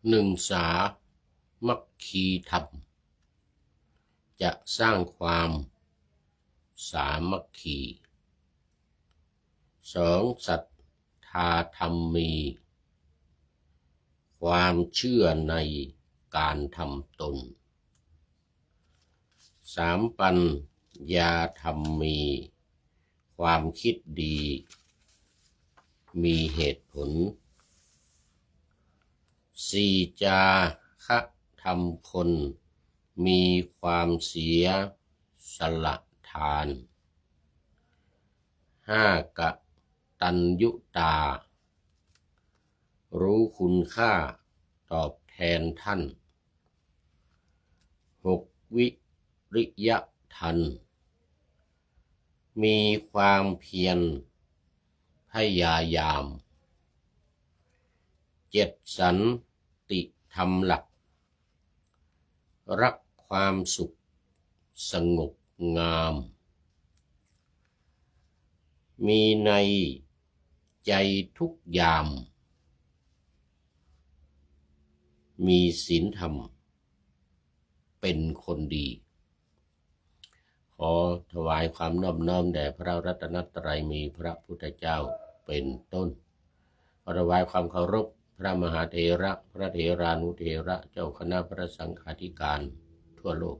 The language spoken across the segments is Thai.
หนึ่งสามัคคีธรรมจะสร้างความสามัคคีสองศรัทธาธรรมมีความเชื่อในการทำตนสามปัญญาธรรมมีความคิดดีมีเหตุผลสี่จาคะธรรมคนมีความเสียสละทานห้ากตัญญูตารู้คุณค่าตอบแทนท่านหกวิริยะทันมีความเพียรพยายามเจ็ดสันติธรรมหลักรักความสุขสงบงามมีในใจทุกยามมีศีลธรรมเป็นคนดีขอถวายความนอบน้อมแด่พระรัตนตรัยมีพระพุทธเจ้าเป็นต้นขอถวายความเคารพพระมหาเถระพระเถรานุเถระเจ้าคณะพระสังฆาธิการทั่วโลก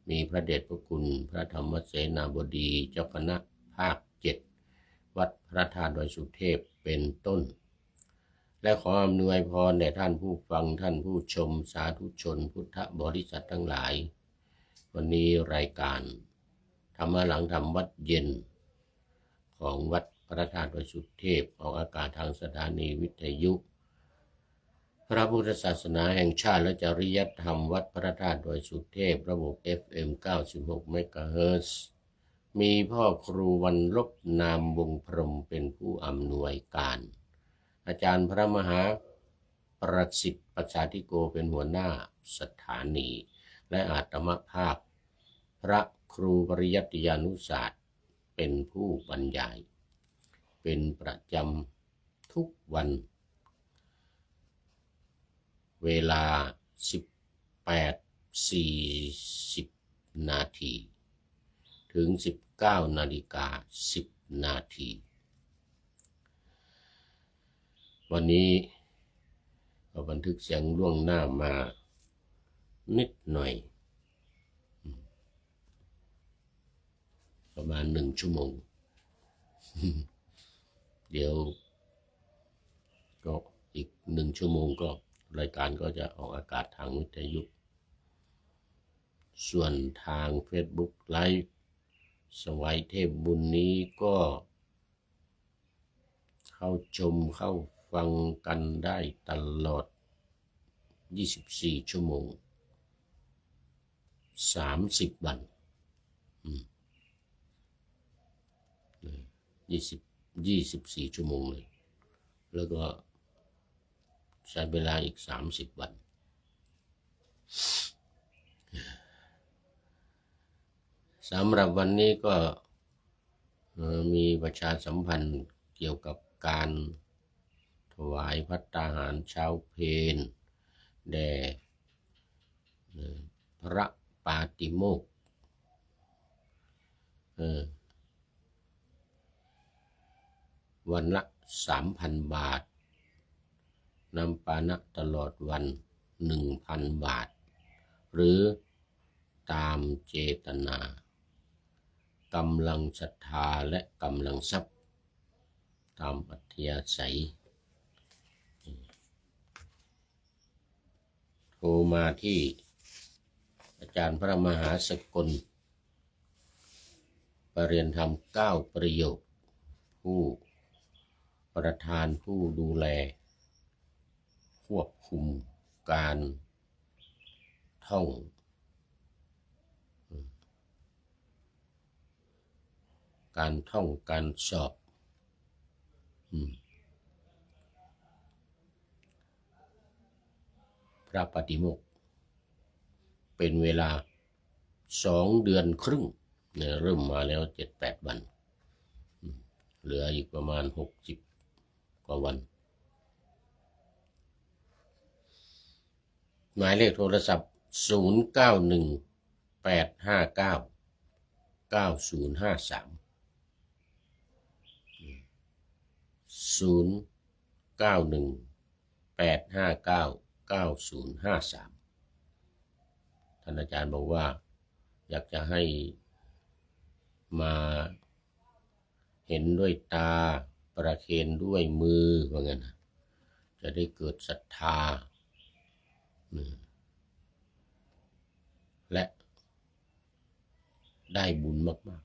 มีพระเดชพระคุณพระธรรมเสนาบดีเจ้าคณะภาค7วัดพระธาตุดอยสุเทพเป็นต้นและขออำนวยพรแด่ท่านผู้ฟังท่านผู้ชมสาธุชนพุทธบริษัททั้งหลายวันนี้รายการธรรมะหลังธรรมวัดเย็นของวัดพระธาตุดอยสุเทพออกอากาศทางสถานีวิทยุพระพุทธศาสนาแห่งชาติและจริยธรรมวัดพระธาตุดอยสุเทพระบบ FM 96 เมกะเฮิรตซ์มีพ่อครูวันลบนามวงพรหมเป็นผู้อำนวยการอาจารย์พระมหาประสิทธิ์ประชาธิโกเป็นหัวหน้าสถานีและอาตมภาพพระครูปริยัติยานุศาสตร์เป็นผู้บรรยายเป็นประจำทุกวันเวลา 18:40 นาทีถึง 19:10 นาทีวันนี้ก็บันทึกเสียงล่วงหน้ามานิดหน่อยประมาณ1 ชั่วโมง เดี๋ยวก็อีก1 ชั่วโมงก็รายการก็จะออกอากาศทางวิทยุส่วนทาง Facebook Live สวัยเทพบุญนี้ก็เข้าชมเข้าฟังกันได้ตลอด24 ชั่วโมง30 วัน24 ชั่วโมงเลยแล้วก็ใช้เวลาอีก30 วันสำหรับวันนี้ก็มีประชาสัมพันธ์เกี่ยวกับการถวายภัตตาหารเช้าเพลแด่พระปาติโมกข์วันละ 3,000 บาทน้ำปานะตลอดวัน 1,000 บาทหรือตามเจตนากำลังศรัทธาและกำลังทรัพย์ตามอัธยาศัยโทรมาที่อาจารย์พระมหาสกลปริยนธรรม9 ประโยคผู้ประธานผู้ดูแลควบคุมการท่องการสอบพระปาติโมกข์เป็นเวลา2 เดือนครึ่งเนี่ยเริ่มมาแล้ว 7-8 วันเหลืออีกประมาณ60 กว่าวัน หมายเลขโทรศัพท์0918599053 0918599053ท่านอาจารย์บอกว่าอยากจะให้มาเห็นด้วยตาประเคนด้วยมือว่างั้นนะจะได้เกิดศรัทธาและได้บุญมาก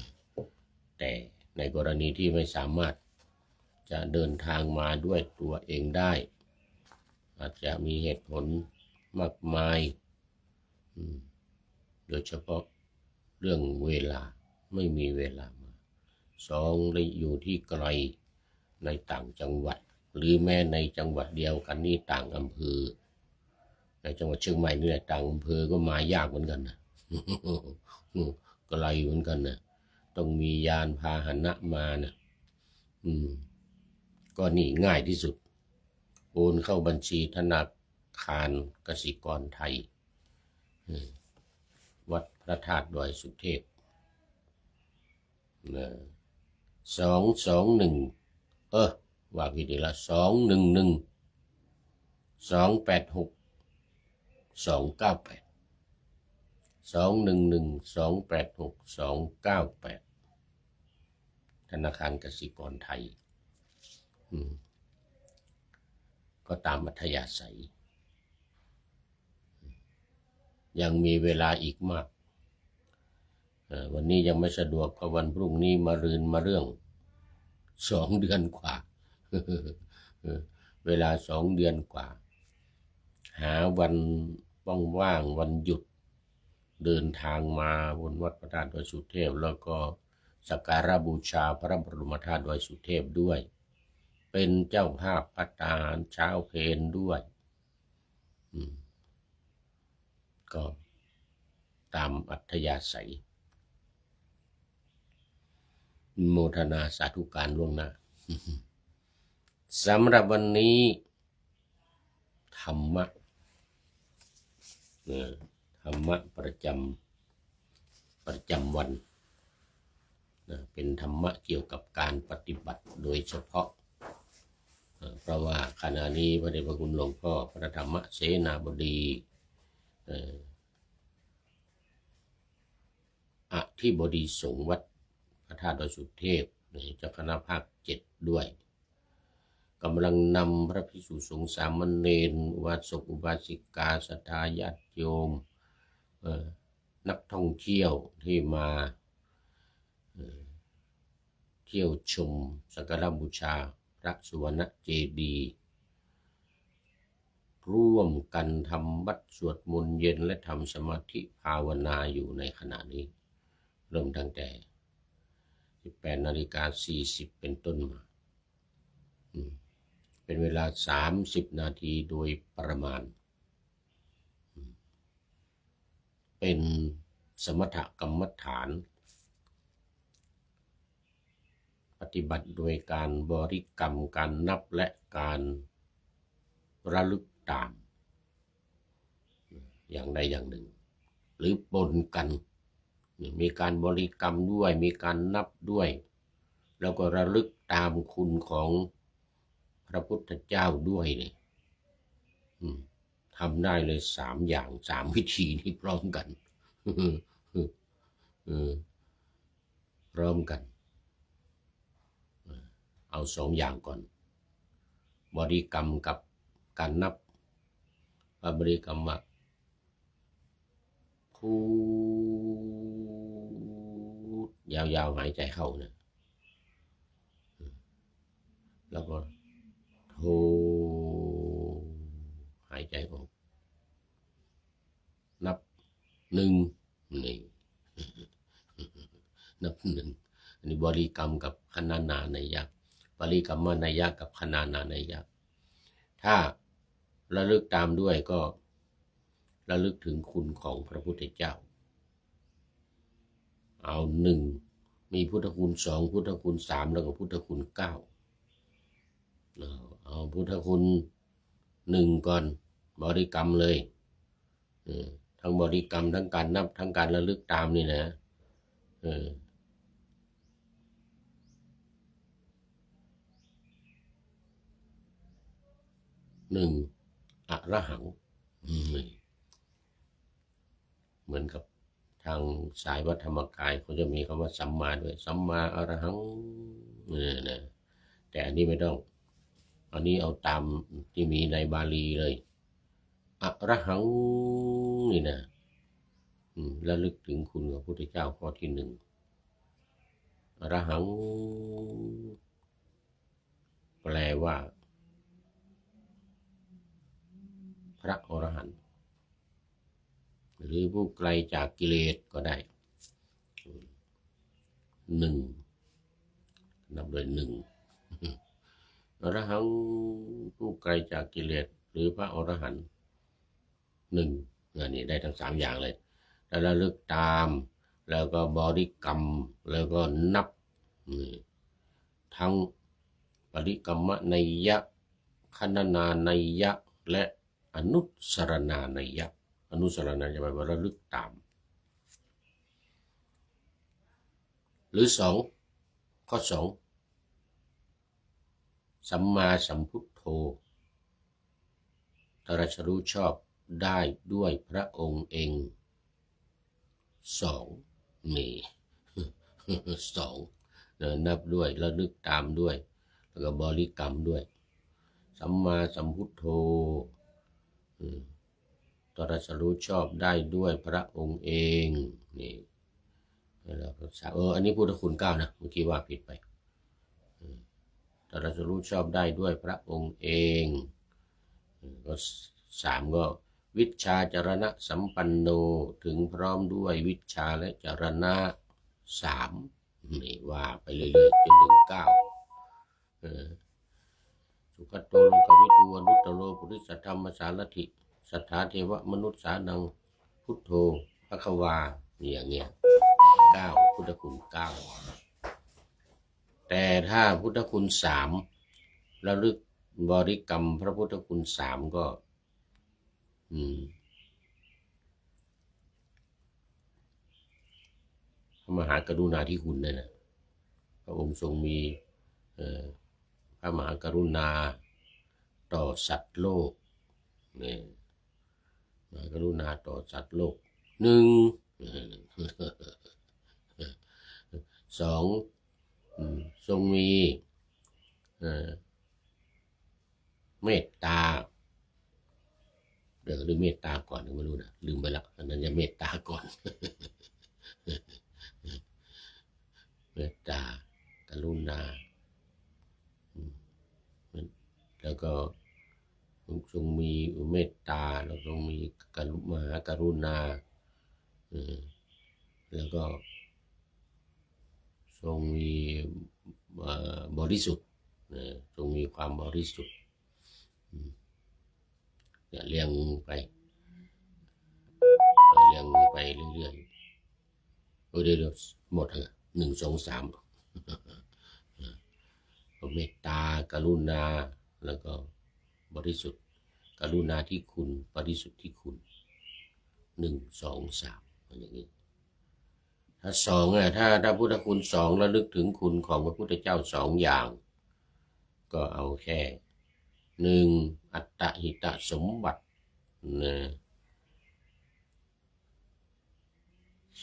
ๆแต่ในกรณีที่ไม่สามารถจะเดินทางมาด้วยตัวเองได้อาจจะมีเหตุผลมากมายโดยเฉพาะเรื่องเวลาไม่มีเวลามาสองได้อยู่ที่ไกลในต่างจังหวัดหรือแม้ในจังหวัดเดียวกันนี่ต่างอำเภอในจังหวัดเชียงใหม่นี่แหละต่างอำเภอก็มายากเหมือนกันนะไกลเหมือนกันนะต้องมียานพาหนะมานะก็นี่ง่ายที่สุดโอนเข้าบัญชีธนาคารกสิกรไทยวัดพระธาตุดอยสุเทพ221ว่าผิดอีกละ211286298 211286298ธนาคารกสิกรไทยก็ตามอัธยาศัยยังมีเวลาอีกมากวันนี้ยังไม่สะดวกก็วันพรุ่งนี้มารืนมาเรื่อง2 เดือนกว่าเวลา2 เดือนกว่าหาวันว่างวันหยุดเดินทางมาบนวัดพระธาตุดอยสุเทพแล้วก็สักการะบูชาพระบรมธาตุดอยสุเทพด้วยเป็นเจ้าภาพภัตตาหารเช้าเพลด้วยก็ตามอัธยาศัยโมทนาสาธุการล่วงหน้าสำหรับวันนี้ธรรมะประจำวันเป็นธรรมะเกี่ยวกับการปฏิบัติโดยเฉพาะเพราะว่าขณะนี้พระเดชพระคุณหลวงพ่อพระธรรมเสนาบดีอธิบดีสงฆ์วัดพระธาตุดอยสุเทพเจ้าคณะภาค7ด้วยกำลังนำพระภิกษุสงฆ์สามเณรอุบาสกอุบาสิกาศรัทธาญาติโยมนักท่องเที่ยวที่มาเที่ยวชมสักการะบูชาพระสุวรรณเจดีย์ร่วมกันทำวัดสวดมนต์เย็นและทำสมาธิภาวนาอยู่ในขณะนี้เริ่มตั้งแต่ 18:40 เป็นต้นมาเป็นเวลา30 นาทีโดยประมาณเป็นสมถกรรมฐานปฏิบัติโดยการบริกรรมการนับและการระลึกตามอย่างใดอย่างหนึ่งหรือปนกันมีการบริกรรมด้วยมีการนับด้วยแล้วก็ระลึกตามคุณของพระพุทธเจ้าด้วยเนี่ยทำได้เลย3 อย่าง3 วิธีนี้พร้อมกันพร้อมกันเอา2 อย่างก่อนบริกรรมกับการนับบริกรรมว่าพูดยาวๆหายใจเข้านะแล้วก็โทหายใจออกนับ1นี่นับ1อันนี้บริกรรมกับคณานานัยยะบริกรรมนัยยะกับคณานานัยยะถ้าระลึกตามด้วยก็ระลึกถึงคุณของพระพุทธเจ้าเอา1มีพุทธคุณ2พุทธคุณ3แล้วก็พุทธคุณ9เอาพุทธคุณ1ก่อน บริกรรมเลยทั้งบริกรรมทั้งการนับทั้งการระลึกตามนี่นะหนึ่งอะระหังเหมือนกับทางสายวัดธรรมกายเขาจะมีคำว่าสัมมาด้วยสัมมาอรหังนะแต่อันนี้ไม่ต้องอันนี้เอาตามที่มีในบาลีเลยอะระหังนี่นะระลึกถึงคุณของพระพุทธเจ้าข้อที่หนึ่งอรหังแปลว่าพระอรหันต์หรือผู้ไกลจากกิเลสก็ได้หนึ่งนับโดยหนึ่งอรหังผู้ไกลจากกิเลสหรือพระอรหันต์หนึ่งนี่ได้ทั้งสามอย่างเลยแล้วระลึกตามแล้วก็บริกรรมแล้วก็นับทั้งปริกรรมนัยยะคณนานัยยะและอนุสรณานัยยะอนุสรณาจะแปลว่าระลึกตามหรือสองข้อสองสัมมาสัมพุทโธตรัสรู้ชอบได้ด้วยพระองค์เองสองนี่สองนับด้วยระลึกตามด้วยแล้วก็บริกรรมด้วยสัมมาสัมพุทโธตรัสรู้ชอบได้ด้วยพระองค์เองนี่แล้วก็อันนี้พุทธคุณเก้านะเมื่อกี้ว่าผิดไปตรัสรู้ชอบได้ด้วยพระองค์เองก็สามก็วิชชาจรณะสัมปันโนถึงพร้อมด้วยวิชชาและจรณะสามนี่ว่าไปเรื่อยๆจนถึงเก้าสุขโตโลกวิทูอนุตตโรปุริสธรรมสารถิสัทธาเทวมนุษย์สานังพุทโธภควาอย่างเงี้ยเก้าพุทธคุณเก้าแต่ถ้าพุทธคุณสามระลึกบริกรรมพระพุทธคุณสามก็พระมหากรุณาธิคุณนั่นนะพระองค์ทรงมีพระมหากรุณาต่อสัตว์โลกนี่มหากรุณาต่อสัตว์โลกหนึ่งสองทรงมีเมตตาเดี๋ยวหรือเมตตาก่อนไม่รู้นะลืมไปละอันนั้นจะเมตตาก่อนเมตตากรุณาแล้วก็ทรงมีเมตตาแล้วทรงมีมหากรุณาแล้วก็ทรงมีบริสุทธิ์ทรงมีความบริสุทธิ์เรียงไปเรื่อยๆเดี๋ยวหมดแล้วหนึ่งสองสามเมตตากรุณาแล้วก็บริสุทธิ์กรุณาที่คุณบริสุทธิ์ที่คุณหนึ่งสองสามอย่างนี้ถ้าสองถ้าพุทธคุณสองแล้วลึกถึงคุณของพระพุทธเจ้าสองอย่างก็เอาแค่หนึ่งอัตตหิตสมบัติ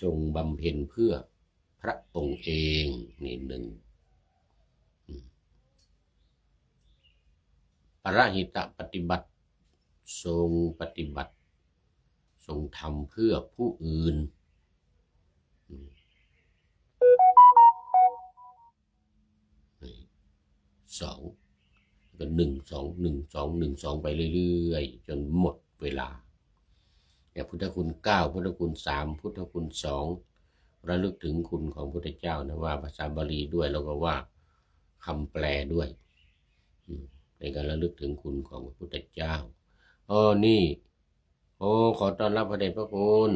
ทรงบำเพ็ญเพื่อพระองค์เองนี่หนึ่งปรหิตปฏิบัติทรงปฏิบัติทรงทำเพื่อผู้อื่นสองก็หนึ่งสองไปเรื่อยๆจนหมดเวลาแต่พุทธคุณเก้าพุทธคุณสามพุทธคุณสองระลึกถึงคุณของพระพุทธเจ้านะว่าภาษาบาลีด้วยแล้วก็ว่าคำแปลด้วยในการระลึกถึงคุณของพระพุทธเจ้านี่ขอต้อนรับพระเดชพระคุณ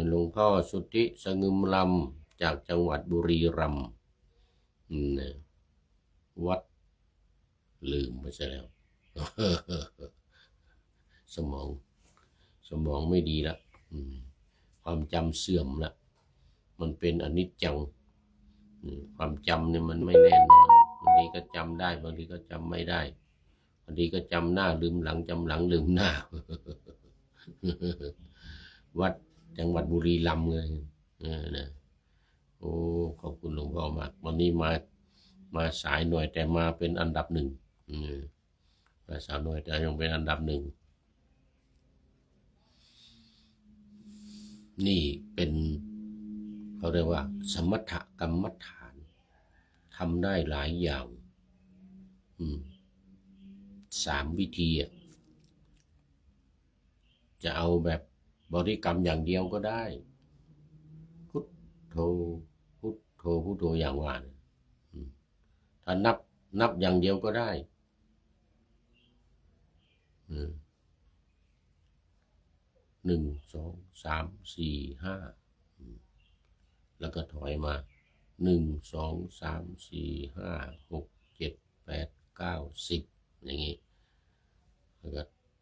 หลวงพ่อสุทธิสงึมลำจากจังหวัดบุรีรัมย์วัดลืมไปซะแล้ว สมองไม่ดีละความจำเสื่อมละมันเป็นอนิจจังความจำเนี่ยมันไม่แน่นอนบางทีก็จำได้บางทีก็จำไม่ได้บางทีก็จำหน้าลืมหลังจำหลังลืมหน้า วัดจังหวัดบุรีรัมย์เลยนะโอ้ขอบคุณหลวงพ่อมากวันนี้มาสายหน่อยแต่มาเป็นอันดับหนึ่งมาสายหน่อยแต่ยังเป็นอันดับหนึ่งนี่เป็นเขาเรียกว่าสมถกรรมฐานทำได้หลายอย่าง3 วิธีจะเอาแบบบริกรรมอย่างเดียวก็ได้พุทโธพุทโธพุทโธอย่างว่าถ้านับอย่างเดียวก็ได้1 2 3 4 5แล้วก็ถอยมา1 2 3 4 5 6 7 8 9 10อย่างนี้แล้วก็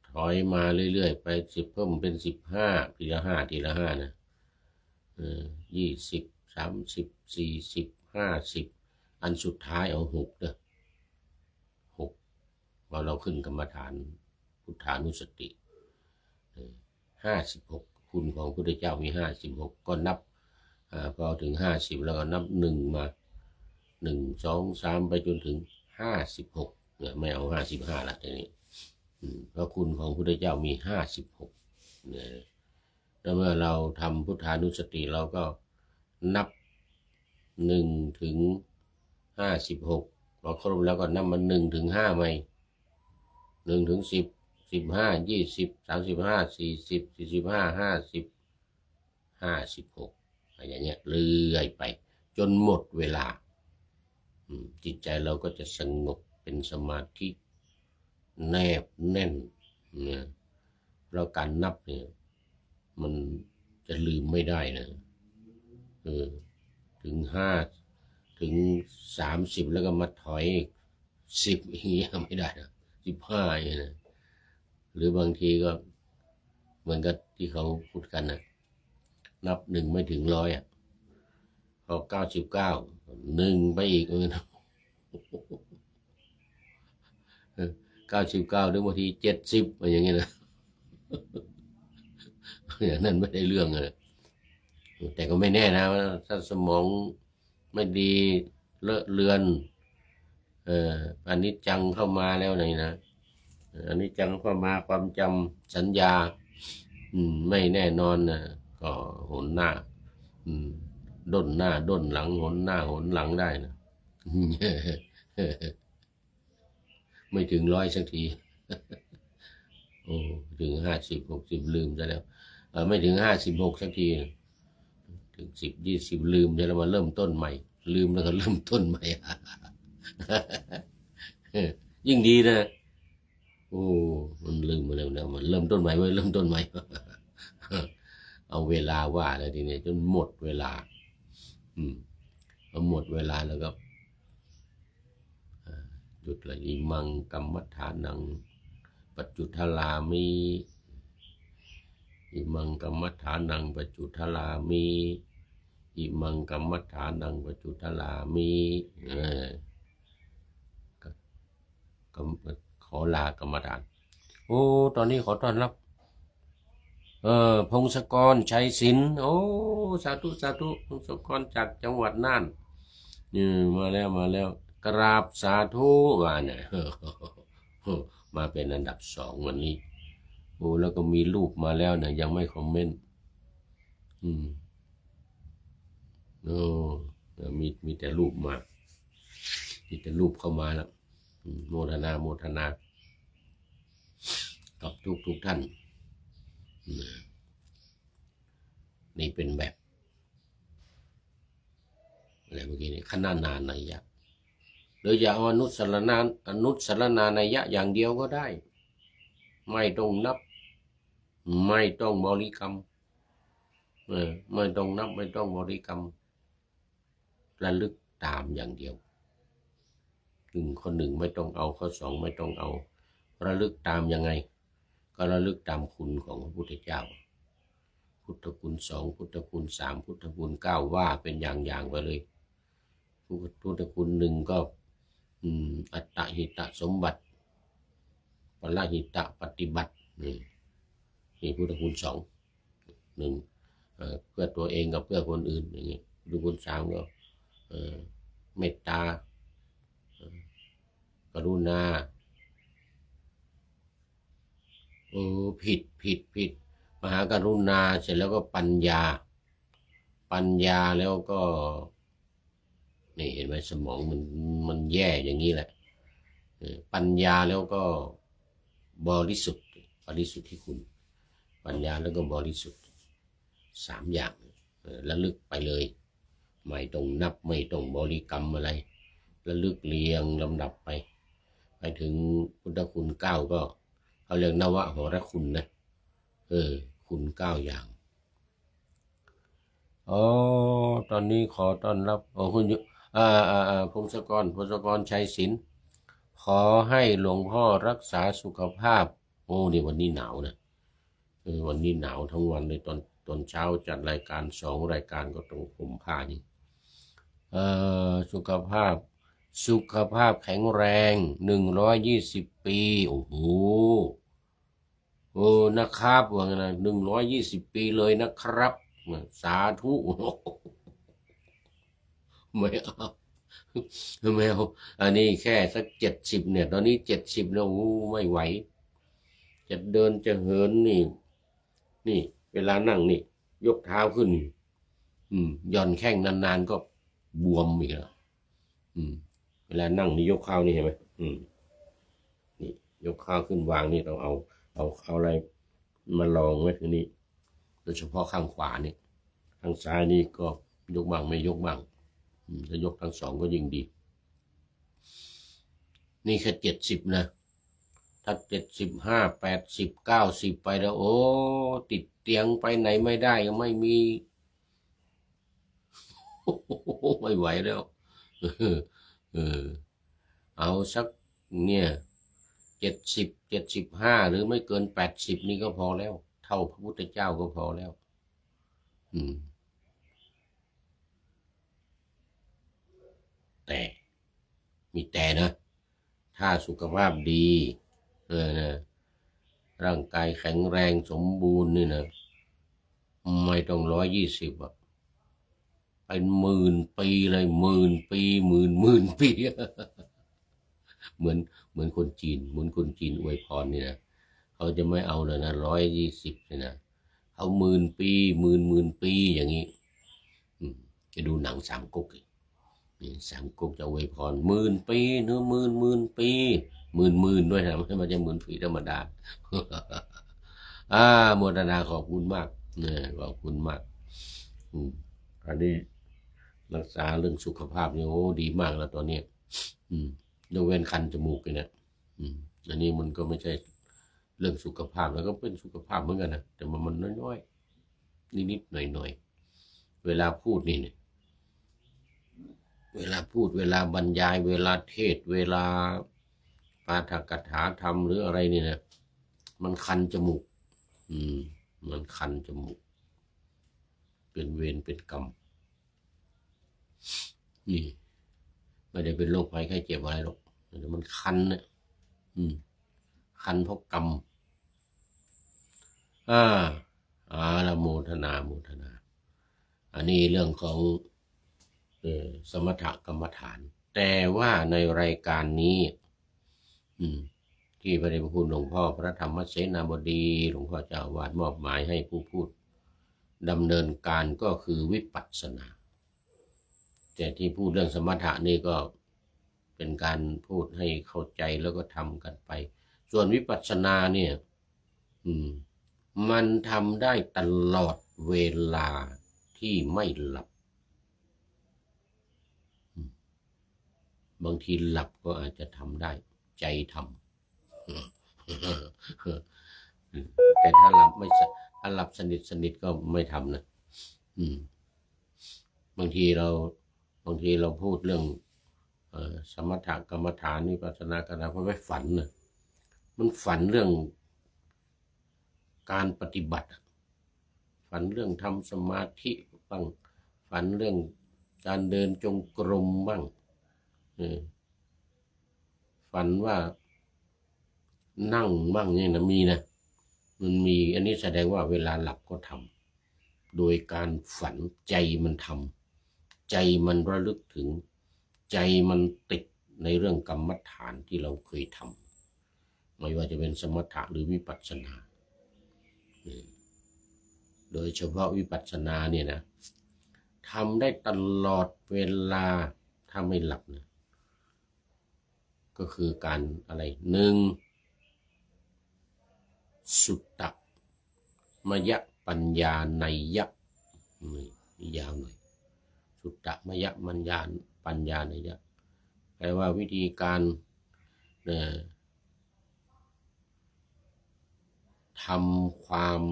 ถอยมาเรื่อยๆไป10เพิ่มเป็น15ทีละ5นะ20 30 40 50อันสุดท้ายเอา6เด้อ6พอเราขึ้นกรรมฐานพุทธานุสติ56คุณของพระพุทธเจ้ามี56ก็นับพอถึง50แล้วก็นับ1มา1 2 3ไปจนถึง56เนี่ยไม่เอา55ละทีนี้เพราะคุณของพระพุทธเจ้ามี56เนี่ยแล้วเมื่อเราทำพุทธานุสติเราก็นับ1ถึง56พอครบแล้วก็นับมา1ถึง5ใหม่1ถึง10 15 20 35 40 45 50 56อย่างเงี้ยเรื่อยไปจนหมดเวลาจิตใจเราก็จะสงบเป็นสมาธิแนบแน่นเนี่ยเราการนับเนี่ยมันจะลืมไม่ได้นะถึง5ถึง30แล้วก็มาถอย10อย่างเงี้ยไม่ได้นะ15อย่างเงี้ยนะหรือบางทีก็เหมือนกับที่เขาพูดกันนะนับ1ไม่ถึง100พอ99 1ไปอีก99หรือบางที70อะไรอย่างเงี้ยนะอย่างนั้นไม่ได้เรื่องเลยแต่ก็ไม่แน่นะถ้าสมองไม่ดีเลอะเลือนอนิจจังเข้ามาแล้วไหนนะอนิจจังเข้ามาความจำสัญญาไม่แน่นอนนะก็หนหน้าด้นหน้าด้นหลังหนหน้าหนหลังได้นะไม่ถึง100สักทีโอ้ถึง50 60ลืมซะแล้วไม่ถึง56สักทีถึง10 20ลืมจะแล้วมาเริ่มต้นใหม่ลืมแล้วก็เริ่มต้นใหม่ ยิ่งดีนะโอ้มันลืมมาแล้วนะมันเริ่มต้นใหม่ไว้เริ่มต้นใหม่ เอาเวลาว่าแล้วทีนี้จนหมดเวลาพอหมดเวลาแล้วก็หยุดเลยอิมังกัมมัฏฐานังปัจจุทลามิอิมังกัมมัฏฐานังปัจจุทลามิอิมังกัมมัฏฐานังปัจจุทลามิขอลากรรมฐานโอ้ตอนนี้ขอต้อนรับพงศกรชัยศิลป์โอ้สาธุพงศกรจากจังหวัดน่านมาแล้วกราบสาธุว่าเนี่ยมาเป็นอันดับ2วันนี้โอ้แล้วก็มีรูปมาแล้วเนี่ยยังไม่คอมเมนต์โอ้มีแต่รูปมามีแต่รูปเข้ามาแล้วโมทนากับทุกท่านนี่เป็นแบบอะไรเมื่อกี้นี้ขนานานัยยะหรืออย่าเอาอนุสรณานัยยะอย่างเดียวก็ได้ไม่ต้องนับไม่ต้องบริกรรมไม่ต้องนับไม่ต้องบริกรรมระลึกตามอย่างเดียวข้อ 1ไม่ต้องเอาข้อ 2ไม่ต้องเอาระลึกตามยังไง ก็ระลึกตามคุณของพระพุทธเจ้าพุทธคุณ2พุทธคุณ3พุทธคุณ9ว่าเป็นอย่างไปเลยพุทธคุณ1ก็อัตตหิตสมบัติปรหิตปฏิบัตินี่พุทธคุณ1เพื่อตัวเองกับเพื่อคนอื่นอย่างนี้พุทธคุณ3ก็เมตตากรุณาผิดมหากรุณาเสร็จแล้วก็ปัญญาแล้วก็นี่เห็นไหมสมองมันแย่อย่างนี้แหละปัญญาแล้วก็บริสุทธิ์ที่คุณปัญญาแล้วก็บริสุทธิ์3อย่างระลึกไปเลยไม่ต้องนับไม่ต้องบริกรรมอะไรระลึกเรียงลำดับไปถึงพุทธคุณ9ก็เขาเรียกนวโหรคุณนะคุณ9อย่างตอนนี้ขอต้อนรับคุณพงศกรชัยศิลป์ขอให้หลวงพ่อรักษาสุขภาพนี่วันนี้หนาวนะวันนี้หนาวทั้งวันเลยตอนเช้าจัดรายการ2รายการก็ต้องห่มผ้านี่สุขภาพแข็งแรง120 ปีโอ้โหนะครับว่าไงนะ120 ปีเลยนะครับสาธุไม่เอาอันนี้แค่สัก70เนี่ยตอนนี้70แล้วไม่ไหวจะเดินจะเหินนี่เวลานั่งนี่ยกเท้าขึ้นย่อนแข้งนานๆก็บวมอีกแล้วเวลานั่งนี่ยกเท้านี่เห็นไหมนี่ยกเท้าขึ้นวางนี่ต้องเอาอะไรมาลองไว้ทีนี้โดยเฉพาะข้างขวานี่ข้างซ้ายนี่ก็ยกบ้างไม่ยกบ้างถ้ายกทั้ง2ก็ยิ่งดีนี่แค่70นะถ้า75 80 90ไปแล้วติดเตียงไปไหนไม่ได้ยังไม่มีไม่ไหวแล้วเอาสักเนี่ย70 75หรือไม่เกิน80นี่ก็พอแล้วเท่าพระพุทธเจ้าก็พอแล้วแต่มีแต่นะถ้าสุขภาพดีนะร่างกายแข็งแรงสมบูรณ์นี่นะไม่ต้อง120อ่ะเป็น10,000 ปีเลย10,000 ปีหมื่นปีเหมือนคนจีนอวยพรนี่นะเขาจะไม่เอาเลยนะ120นี่นะเอา10,000 ปีหมื่นปีอย่างนี้จะดูหนังสามก๊ก3ก๊กจะอวยพร10,000 ปีเนื้อหมื่นปีหมื่นด้วยนะไม่ใช่10,000 ปีธรรมดาโมทนาขอบคุณมากขอบคุณมากอันนี้รักษาเรื่องสุขภาพเนี่ยดีมากแล้วตอนนี้ยกเว้นคันจมูกเนี่ยอันนี้มันก็ไม่ใช่เรื่องสุขภาพแล้วก็เป็นสุขภาพเหมือนกันนะแต่มันน้อยๆนิดๆหน่อยๆเวลาพูดนี่เนี่ยเวลาพูดเวลาบรรยายเวลาเทศเวลาปาฐกถาธรรมหรืออะไรนี่นะมันคันจมูกมันคันจมูกเป็นเวรเป็นกรรมนี่ไม่ได้เป็นโรคภัยไข้เจ็บอะไรหรอกแต่มันคันเนี่ยคันเพราะกรรมละโมทนาอันนี้เรื่องของสมถกรรมฐานแต่ว่าในรายการนี้ที่พระเดชพระคุณหลวงพ่อพระธรรมเสนาบดีหลวงพ่อเจ้าวาดมอบหมายให้ผู้พูดดำเนินการก็คือวิปัสสนาแต่ที่พูดเรื่องสมถะนี่ก็เป็นการพูดให้เข้าใจแล้วก็ทำกันไปส่วนวิปัสสนาเนี่ยมันทำได้ตลอดเวลาที่ไม่หลับบางทีหลับก็อาจจะทำได้ใจทำแต่ถ้าหลับสนิทก็ไม่ทำนะบางทีเราพูดเรื่องสมถกรรมฐานวิปัสสนากรรมฐานเพราะไม่ฝันนะมันฝันเรื่อง การปฏิบัติฝันเรื่องทำสมาธิบ้างฝันเรื่องการเดินจงกรมบ้างฝันว่านั่งบ้างเนี่ยนะมีนะมันมีอันนี้แสดงว่าเวลาหลับก็ทำโดยการฝันใจมันทำใจมันระลึกถึงใจมันติดในเรื่องกรรมฐานที่เราเคยทำไม่ว่าจะเป็นสมถะหรือวิปัสสนาโดยเฉพาะวิปัสสนาเนี่ยนะทำได้ตลอดเวลาถ้าไม่หลับนะก็คือการอะไรหนึ่งสุตตมยปัญญานัยยะนี่ยาวหน่อยสุตตมยปัญญานัยยะแปลว่าวิธีการทำความ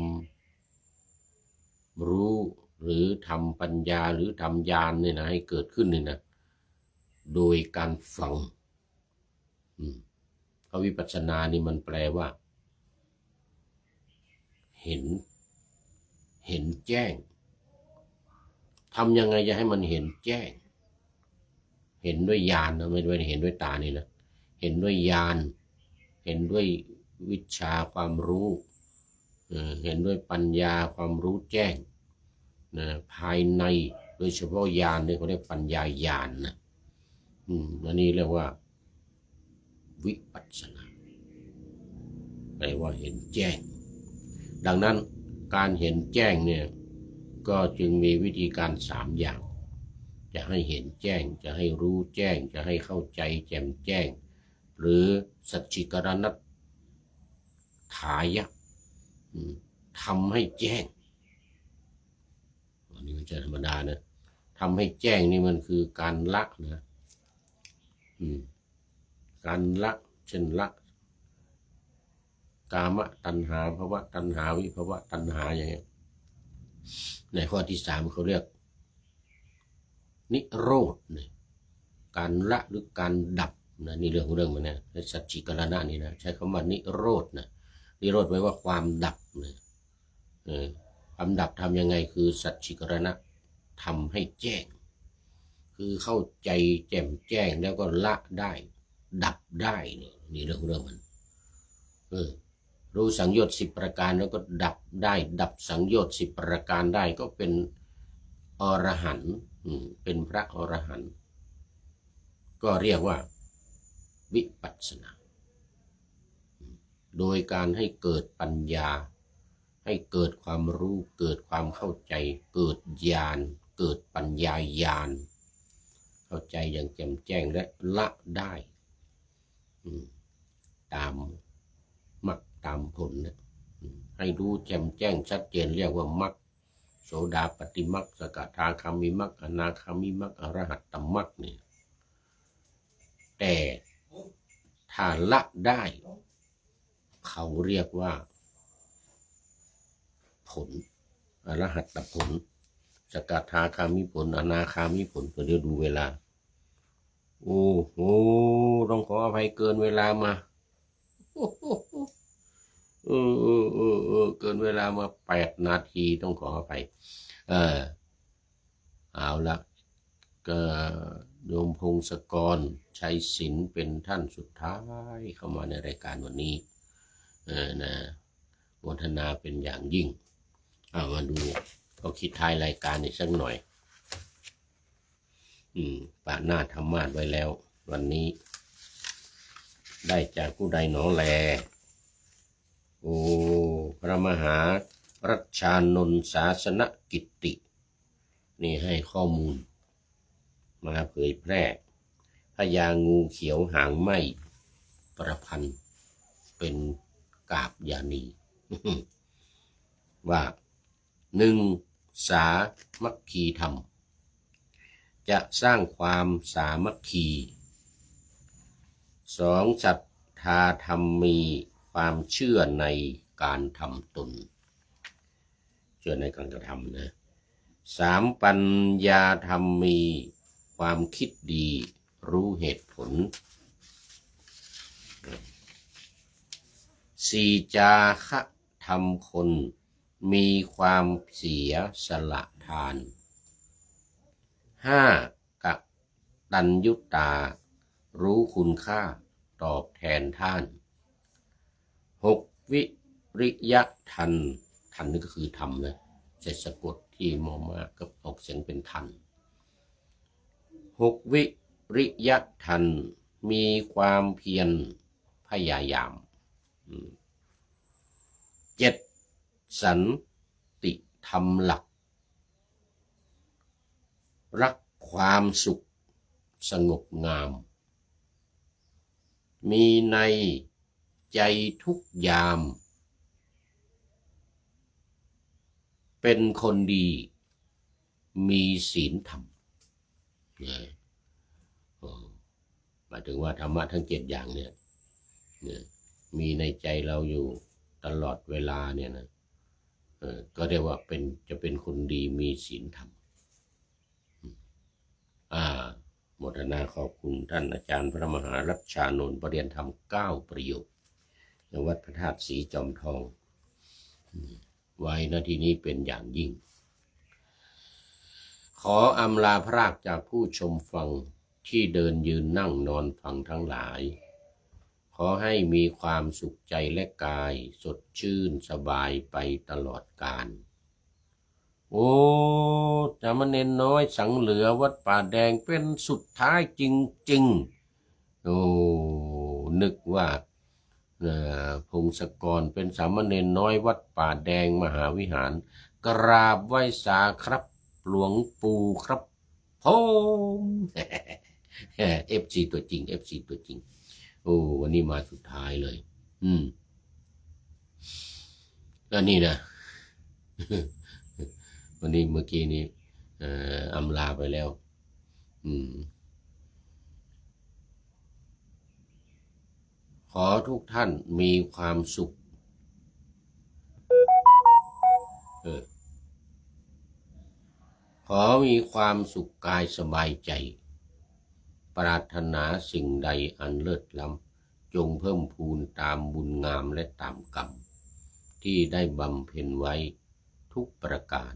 รู้หรือทำปัญญาหรือทำญาณเนี่ยนะให้เกิดขึ้นเนี่ยนะโดยการฟังเขาวิปัสสนานี่มันแปลว่าเห็นแจ้งทำยังไงจะให้มันเห็นแจ้งเห็นด้วยญาณนะไม่ได้เห็นด้วยตานี่นะเห็นด้วยญาณเห็นด้วยวิชาความรู้เห็นด้วยปัญญาความรู้แจ้งนะภายในโดยเฉพาะญาณเนี่ยเขาเรียกปัญญาญาณนะอันนี้เรียกว่าวิปัสสนาแปลว่าเห็นแจ้งดังนั้นการเห็นแจ้งเนี่ยก็จึงมีวิธีการ3 อย่างจะให้เห็นแจ้งจะให้รู้แจ้งจะให้เข้าใจแจ่มแจ้งหรือสัจฉิกรณัตถายะทำให้แจ้งอันนี้ไม่ใช่ธรรมดานะทำให้แจ้งนี่มันคือการละนะการละเช่นละกามตัณหาภวตัณหาวิภวตัณหาอย่างนี้ในข้อที่3เขาเรียกนิโรธเนี่ยการละหรือการดับนะนี่เรื่องมันนะสัจฉิกรณะนี่นะใช้คำว่านิโรธนะนิโรธแปลว่าความดับนะความดับทำยังไงคือสัจฉิกรณะทำให้แจ้งคือเข้าใจแจ่มแจ้งแล้วก็ละได้ดับได้นี่เรื่องมันรู้สังโยชน์10 ประการแล้วก็ดับได้ดับสังโยชน์10 ประการได้ก็เป็นอรหันต์เป็นพระอรหันต์ก็เรียกว่าวิปัสสนาโดยการให้เกิดปัญญาให้เกิดความรู้เกิดความเข้าใจเกิดญาณเกิดปัญญาญาณเข้าใจอย่างแจ่มแจ้งและละได้ตามมรรคตามผลนะให้รู้แจ่มแจ้งชัดเจนเรียกว่ามรรคโสดาปัตติมรรคสกทาคามิมรรคอนาคามิมรรคอรหัตตมรรคนี่แต่ถ้าละได้เขาเรียกว่าผลอรหัตตผลสกทาคามิผลอนาคามิผลเดี๋ยวดูเวลาโอ้โหต้องขออภัยเกินเวลามาเกินเวลามา8 นาทีต้องขออภัยเอาละก็โยมพงศกรชัยศิลป์เป็นท่านสุดท้ายเข้ามาในรายการวันนี้นะโมทนาเป็นอย่างยิ่งมาดูเขาคิดท้ายรายการอีกสักหน่อยปะหน้าธรรมาสไว้แล้ววันนี้ได้จากผู้ใดหนอแลโอ้พระมหารัชชานนท์ศาสนกิตตินี่ให้ข้อมูลมาเผยแพร่พญางูเขียวหางไหมประพันธ์เป็นกาบยานีว่า1. สามัคคีธรรมจะสร้างความสามัคคี 2. ศรัทธาธรรมมีความเชื่อในการทำตนเชื่อในการกระทำนะ 3. ปัญญาธรรมมีความคิดดีรู้เหตุผล 4. จาคะ ทำคนมีความเสียสละทาน 5. กตัญญูตารู้คุณค่าตอบแทนท่าน 6. วิริยะทันนี่ก็คือทำเลยใช้สะกดที่มอมากับออกเสียงเป็นทัน 6. วิริยะทันมีความเพียรพยายาม 7. สันติธรรมหลักรักความสุขสงบงามมีในใจทุกยามเป็นคนดีมีศีลธรรมหมายถึงว่าธรรมะทั้ง7อย่างเนี่ยมีในใจเราอยู่ตลอดเวลาเนี่ยนะก็เรียกว่าจะเป็นคนดีมีศีลธรรมโมทนาขอบคุณท่านอาจารย์พระมหารัชชานนท์ประเรียนธรรม9ประโยคในวัดพระธาตุศรีจอมทองไว้นาทีนี้เป็นอย่างยิ่งขออำลาพรากจากผู้ชมฟังที่เดินยืนนั่งนอนฟังทั้งหลายขอให้มีความสุขใจและกายสดชื่นสบายไปตลอดกาลโอ้สามเณรน้อยสังเหลือวัดป่าแดงเป็นสุดท้ายจริงๆโอ้นึกว่าพงศกรเป็นสามเณรน้อยวัดป่าแดงมหาวิหารกราบไหว้สาครับหลวงปู่ครับผมFC ตัวจริง FC ตัวจริงโอ้วันนี้มาสุดท้ายเลยแล้วนี่นะ วันนี้เมื่อกี้นี้อำลาไปแล้วขอทุกท่านมีความสุขขอมีความสุขกายสบายใจปรารถนาสิ่งใดอันเลิศล้ำจงเพิ่มพูนตามบุญงามและตามกรรมที่ได้บำเพ็ญไว้ทุกประการ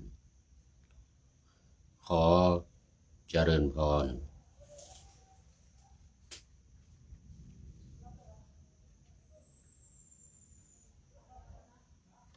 ขอเจริญพร